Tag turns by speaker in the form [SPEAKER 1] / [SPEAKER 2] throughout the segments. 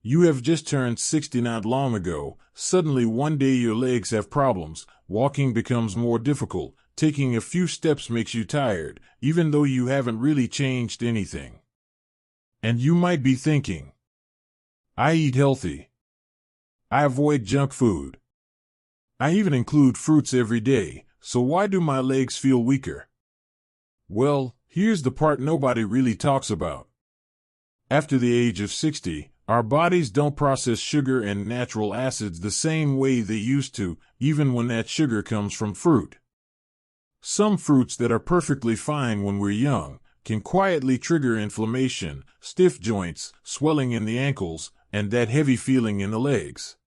[SPEAKER 1] You have just turned 60 not long ago. Suddenly one day your legs have problems, walking becomes more difficult, taking a few steps makes you tired, even though you haven't really changed anything. And you might be thinking, I eat healthy. I avoid junk food. I even include fruits every day, so why do my legs feel weaker? Well, here's the part nobody really talks about. After the age of 60, our bodies don't process sugar and natural acids the same way they used to, even when that sugar comes from fruit. Some fruits that are perfectly fine when we're young can quietly trigger inflammation, stiff joints, swelling in the ankles, and that heavy feeling in the legs.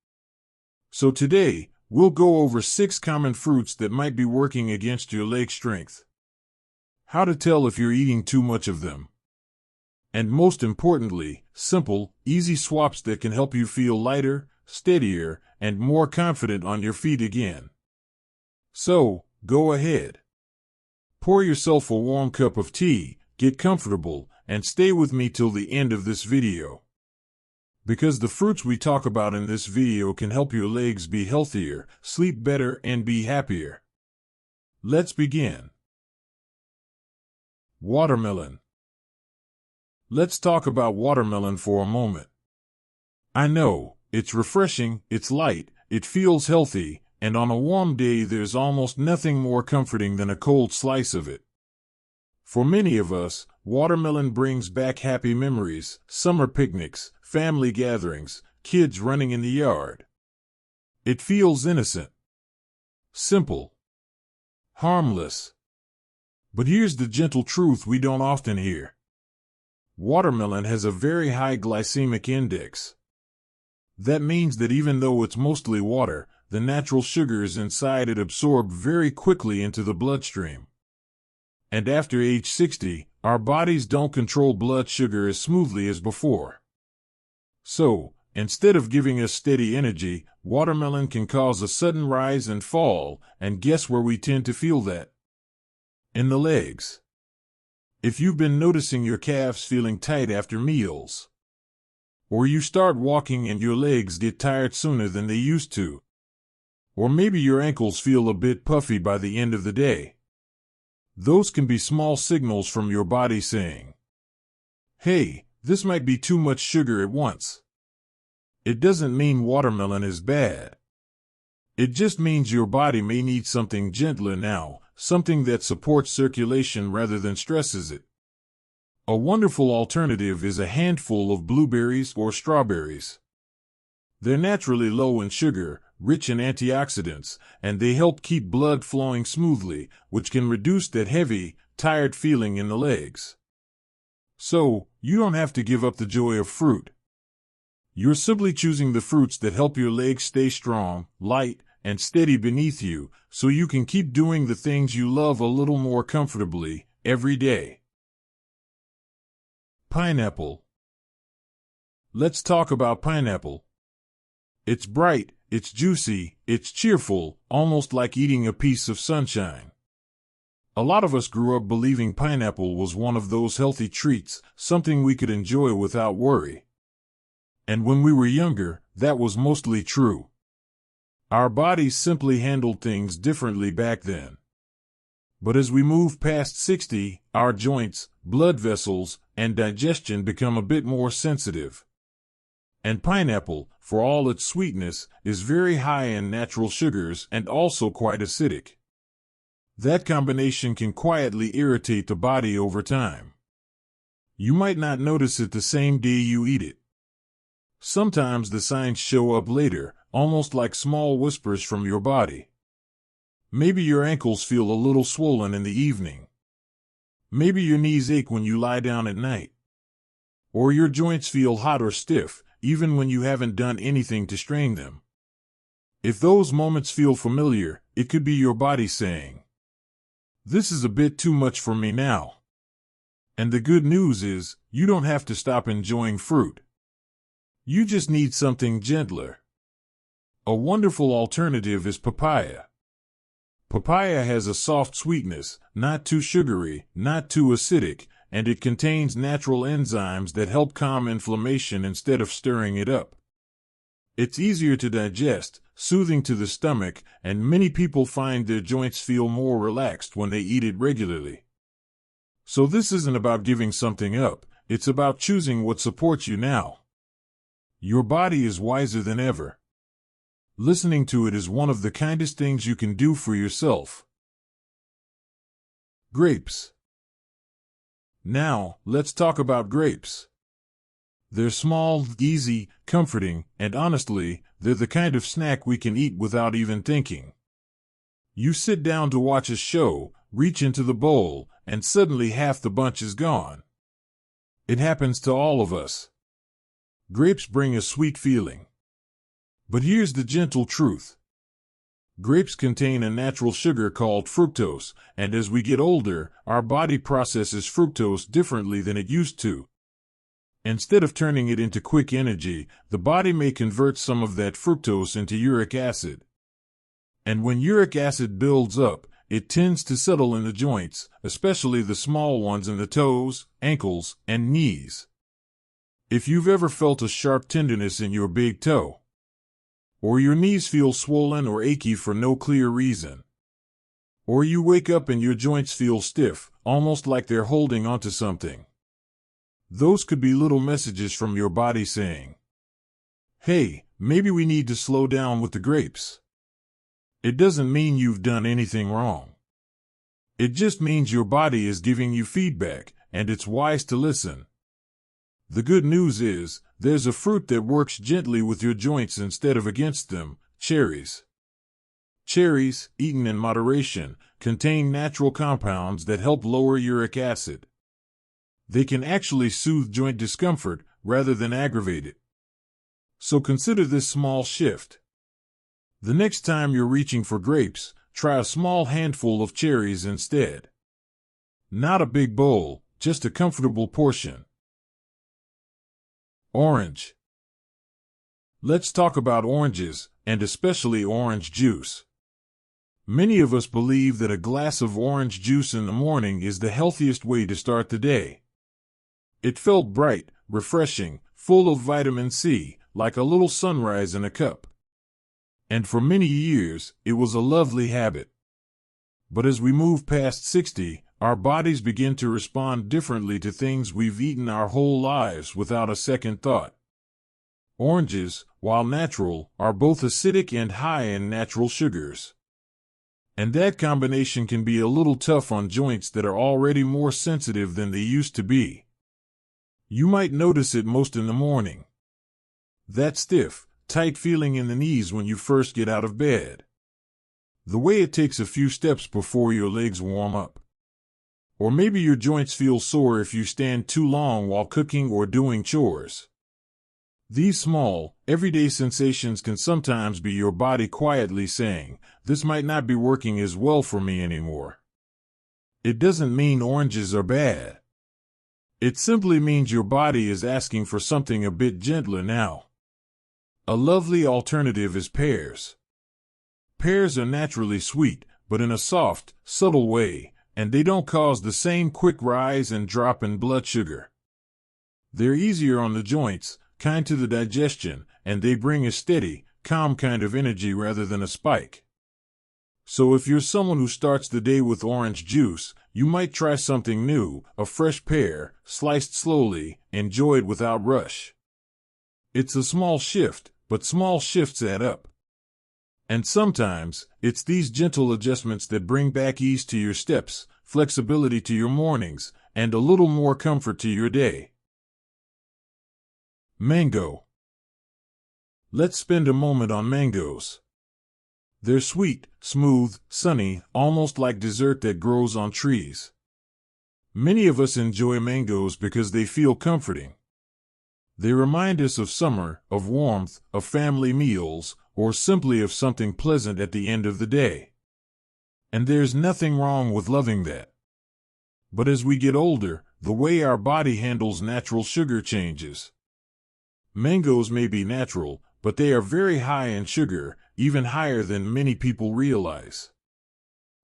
[SPEAKER 1] So today, we'll go over 6 common fruits that might be working against your leg strength. How to tell if you're eating too much of them. And most importantly, simple, easy swaps that can help you feel lighter, steadier, and more confident on your feet again. So, go ahead. Pour yourself a warm cup of tea, get comfortable, and stay with me till the end of this video. Because the fruits we talk about in this video can help your legs be healthier, sleep better, and be happier. Let's begin. Watermelon. Let's talk about watermelon for a moment. I know, it's refreshing, it's light, it feels healthy, and on a warm day there's almost nothing more comforting than a cold slice of it. For many of us, watermelon brings back happy memories, summer picnics, family gatherings, kids running in the yard. It feels innocent, simple, harmless. But here's the gentle truth we don't often hear. Watermelon has a very high glycemic index. That means that even though it's mostly water, the natural sugars inside it absorb very quickly into the bloodstream. And after age 60, our bodies don't control blood sugar as smoothly as before. So, instead of giving us steady energy, watermelon can cause a sudden rise and fall, and guess where we tend to feel that? In the legs. If you've been noticing your calves feeling tight after meals, or you start walking and your legs get tired sooner than they used to, or maybe your ankles feel a bit puffy by the end of the day, those can be small signals from your body saying, hey, this might be too much sugar at once. It doesn't mean watermelon is bad. It just means your body may need something gentler now, something that supports circulation rather than stresses it. A wonderful alternative is a handful of blueberries or strawberries. They're naturally low in sugar, rich in antioxidants, and they help keep blood flowing smoothly, which can reduce that heavy, tired feeling in the legs. So, you don't have to give up the joy of fruit. You're simply choosing the fruits that help your legs stay strong, light, and steady beneath you, so you can keep doing the things you love a little more comfortably, every day. Pineapple. Let's talk about pineapple. It's bright, it's juicy, it's cheerful, almost like eating a piece of sunshine. A lot of us grew up believing pineapple was one of those healthy treats, something we could enjoy without worry. And when we were younger, that was mostly true. Our bodies simply handled things differently back then. But as we move past 60, our joints, blood vessels, and digestion become a bit more sensitive. And pineapple, for all its sweetness, is very high in natural sugars and also quite acidic. That combination can quietly irritate the body over time. You might not notice it the same day you eat it. Sometimes the signs show up later, almost like small whispers from your body. Maybe your ankles feel a little swollen in the evening. Maybe your knees ache when you lie down at night. Or your joints feel hot or stiff, even when you haven't done anything to strain them. If those moments feel familiar, it could be your body saying, "This is a bit too much for me now." And the good news is, you don't have to stop enjoying fruit. You just need something gentler. A wonderful alternative is papaya. Papaya has a soft sweetness, not too sugary, not too acidic, and it contains natural enzymes that help calm inflammation instead of stirring it up. It's easier to digest, soothing to the stomach, and many people find their joints feel more relaxed when they eat it regularly. So this isn't about giving something up, it's about choosing what supports you now. Your body is wiser than ever. Listening to it is one of the kindest things you can do for yourself. Grapes. Now, let's talk about grapes. They're small, easy, comforting, and honestly, they're the kind of snack we can eat without even thinking. You sit down to watch a show, reach into the bowl, and suddenly half the bunch is gone. It happens to all of us. Grapes bring a sweet feeling. But here's the gentle truth. Grapes contain a natural sugar called fructose, and as we get older, our body processes fructose differently than it used to. Instead of turning it into quick energy, the body may convert some of that fructose into uric acid. And when uric acid builds up, it tends to settle in the joints, especially the small ones in the toes, ankles, and knees. If you've ever felt a sharp tenderness in your big toe, or your knees feel swollen or achy for no clear reason, or you wake up and your joints feel stiff, almost like they're holding onto something, those could be little messages from your body saying, hey, maybe we need to slow down with the grapes. It doesn't mean you've done anything wrong. It just means your body is giving you feedback, and it's wise to listen. The good news is, there's a fruit that works gently with your joints instead of against them: cherries. Cherries, eaten in moderation, contain natural compounds that help lower uric acid. They can actually soothe joint discomfort rather than aggravate it. So consider this small shift. The next time you're reaching for grapes, try a small handful of cherries instead. Not a big bowl, just a comfortable portion. Orange. Let's talk about oranges, and especially orange juice. Many of us believe that a glass of orange juice in the morning is the healthiest way to start the day. It felt bright, refreshing, full of vitamin C, like a little sunrise in a cup. And for many years, it was a lovely habit. But as we move past 60, our bodies begin to respond differently to things we've eaten our whole lives without a second thought. Oranges, while natural, are both acidic and high in natural sugars. And that combination can be a little tough on joints that are already more sensitive than they used to be. You might notice it most in the morning. That stiff, tight feeling in the knees when you first get out of bed. The way it takes a few steps before your legs warm up. Or maybe your joints feel sore if you stand too long while cooking or doing chores. These small, everyday sensations can sometimes be your body quietly saying, this might not be working as well for me anymore. It doesn't mean oranges are bad. It simply means your body is asking for something a bit gentler now. A lovely alternative is pears. Pears are naturally sweet, but in a soft, subtle way, and they don't cause the same quick rise and drop in blood sugar. They're easier on the joints, kind to the digestion, and they bring a steady, calm kind of energy rather than a spike. So if you're someone who starts the day with orange juice, you might try something new: a fresh pear, sliced slowly, enjoyed without rush. It's a small shift, but small shifts add up. And sometimes, it's these gentle adjustments that bring back ease to your steps, flexibility to your mornings, and a little more comfort to your day. Mango. Let's spend a moment on mangoes. They're sweet, smooth, sunny, almost like dessert that grows on trees. Many of us enjoy mangoes because they feel comforting. They remind us of summer, of warmth, of family meals, or simply of something pleasant at the end of the day. And there's nothing wrong with loving that. But as we get older, the way our body handles natural sugar changes. Mangoes may be natural, but they are very high in sugar, even higher than many people realize.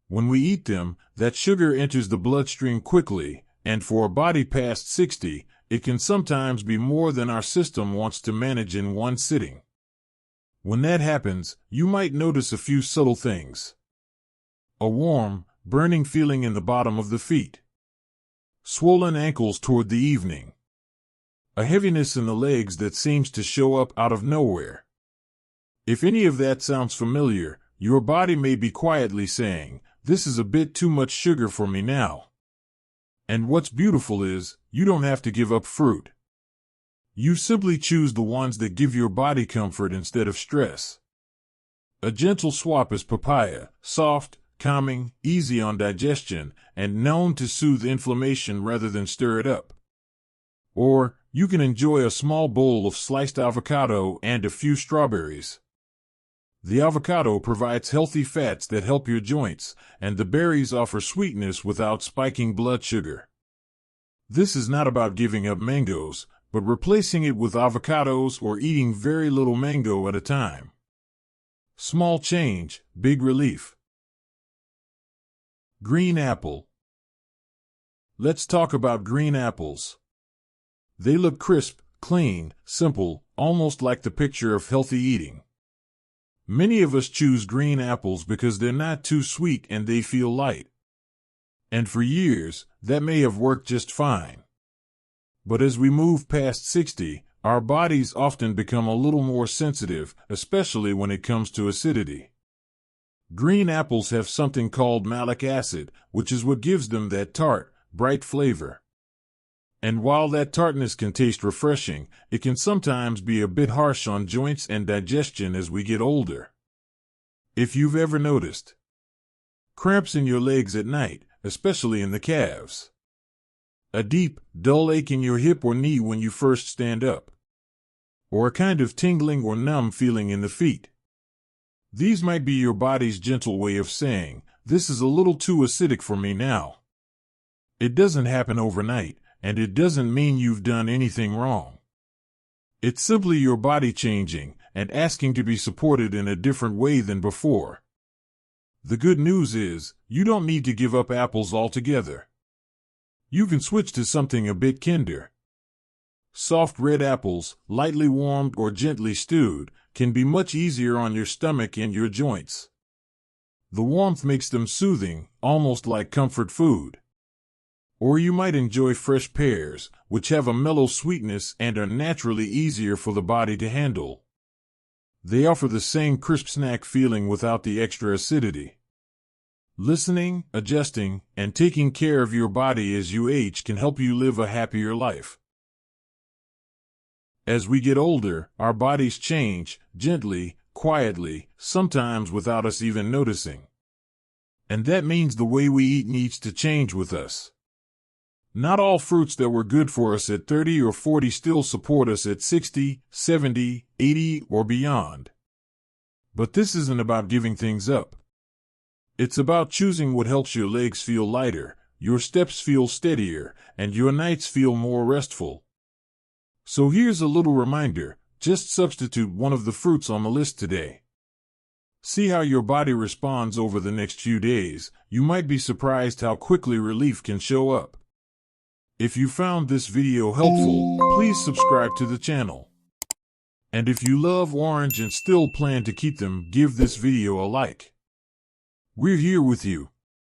[SPEAKER 1] When we eat them, that sugar enters the bloodstream quickly, and for a body past 60, it can sometimes be more than our system wants to manage in one sitting. When that happens, you might notice a few subtle things. A warm, burning feeling in the bottom of the feet. Swollen ankles toward the evening. A heaviness in the legs that seems to show up out of nowhere. If any of that sounds familiar, your body may be quietly saying, "This is a bit too much sugar for me now." And what's beautiful is, you don't have to give up fruit. You simply choose the ones that give your body comfort instead of stress. A gentle swap is papaya, soft, calming, easy on digestion, and known to soothe inflammation rather than stir it up. Or, you can enjoy a small bowl of sliced avocado and a few strawberries. The avocado provides healthy fats that help your joints, and the berries offer sweetness without spiking blood sugar. This is not about giving up mangoes, but replacing it with avocados or eating very little mango at a time. Small change, big relief. Green apple. Let's talk about green apples. They look crisp, clean, simple, almost like the picture of healthy eating. Many of us choose green apples because they're not too sweet and they feel light. And for years, that may have worked just fine. But as we move past 60, our bodies often become a little more sensitive, especially when it comes to acidity. Green apples have something called malic acid, which is what gives them that tart, bright flavor. And while that tartness can taste refreshing, it can sometimes be a bit harsh on joints and digestion as we get older. If you've ever noticed cramps in your legs at night, especially in the calves, a deep, dull ache in your hip or knee when you first stand up, or a kind of tingling or numb feeling in the feet, these might be your body's gentle way of saying, "This is a little too acidic for me now." It doesn't happen overnight, and it doesn't mean you've done anything wrong. It's simply your body changing and asking to be supported in a different way than before. The good news is, you don't need to give up apples altogether. You can switch to something a bit kinder. Soft red apples, lightly warmed or gently stewed, can be much easier on your stomach and your joints. The warmth makes them soothing, almost like comfort food. Or you might enjoy fresh pears, which have a mellow sweetness and are naturally easier for the body to handle. They offer the same crisp snack feeling without the extra acidity. Listening, adjusting, and taking care of your body as you age can help you live a happier life. As we get older, our bodies change, gently, quietly, sometimes without us even noticing. And that means the way we eat needs to change with us. Not all fruits that were good for us at 30 or 40 still support us at 60, 70, 80, or beyond. But this isn't about giving things up. It's about choosing what helps your legs feel lighter, your steps feel steadier, and your nights feel more restful. So here's a little reminder, just substitute one of the fruits on the list today. See how your body responds over the next few days. You might be surprised how quickly relief can show up. If you found this video helpful, please subscribe to the channel. And if you love orange and still plan to keep them, give this video a like. We're here with you.